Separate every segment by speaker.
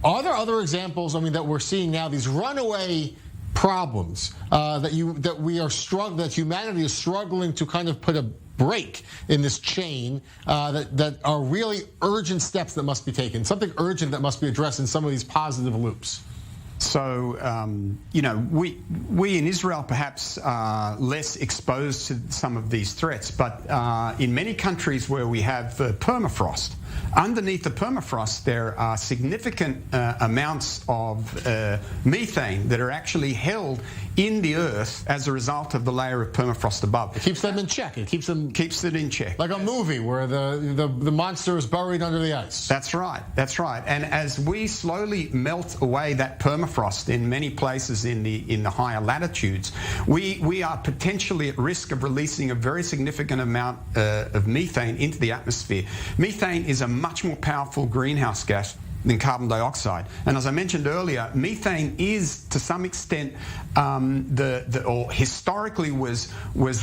Speaker 1: Are there other examples, I mean, that we're seeing now, these runaway problems that humanity is struggling to kind of put a break in this chain that are really urgent steps that must be taken, something urgent that must be addressed in some of these positive loops?
Speaker 2: So, we in Israel perhaps are less exposed to some of these threats, but in many countries where we have permafrost, underneath the permafrost there are significant amounts of methane that are actually held in the earth as a result of the layer of permafrost above.
Speaker 1: It keeps them in check. It keeps
Speaker 2: it in check.
Speaker 1: Like a movie where the monster is buried under the ice.
Speaker 2: That's right. That's right. And as we slowly melt away that permafrost in many places in the higher latitudes, we are potentially at risk of releasing a very significant amount of methane into the atmosphere. Methane is a much more powerful greenhouse gas than carbon dioxide. And as I mentioned earlier, methane is to some extent or historically was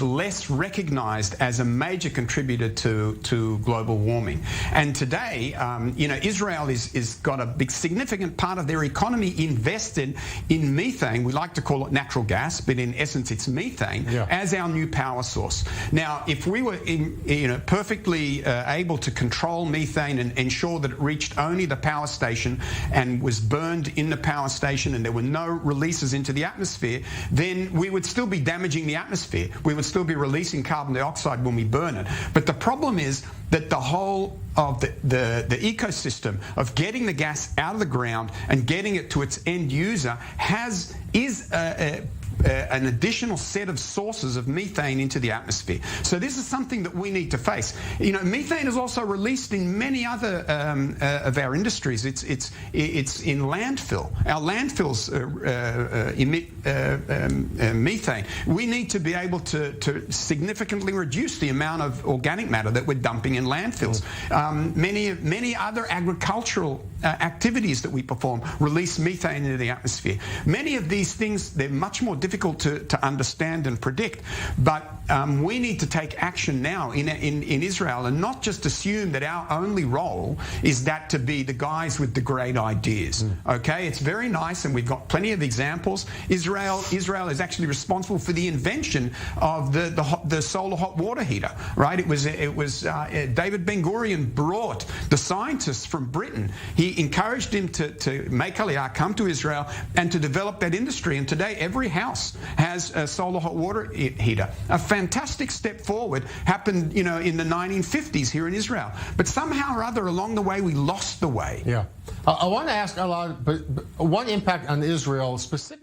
Speaker 2: less recognized as a major contributor to global warming. And today, Israel is got a big significant part of their economy invested in methane. We like to call it natural gas, but in essence it's methane as our new power source. Now, if we were perfectly able to control methane and ensure that it reached only the power station and was burned in the power station and there were no releases into the atmosphere, then we would still be damaging the atmosphere. We would still be releasing carbon dioxide when we burn it. But the problem is that the whole of the ecosystem of getting the gas out of the ground and getting it to its end user is an additional set of sources of methane into the atmosphere. So this is something that we need to face. Methane is also released in many other of our industries. It's in landfill. Our landfills emit methane. We need to be able to significantly reduce the amount of organic matter that we're dumping in landfills. Many other agricultural activities that we perform release methane into the atmosphere. Many of these things, they're much more difficult to understand and predict, but we need to take action now in Israel and not just assume that our only role is that to be the guys with the great ideas. Okay, it's very nice and we've got plenty of examples. Israel is actually responsible for the invention of the solar hot water heater, right? It was David Ben-Gurion brought the scientists from Britain. He encouraged him to make Aliyah, come to Israel and to develop that industry, and today every house has a solar hot water heater. A fantastic step forward happened, in the 1950s here in Israel. But somehow or other along the way we lost the way.
Speaker 1: Yeah. I want to ask a lot, but one impact on Israel specifically.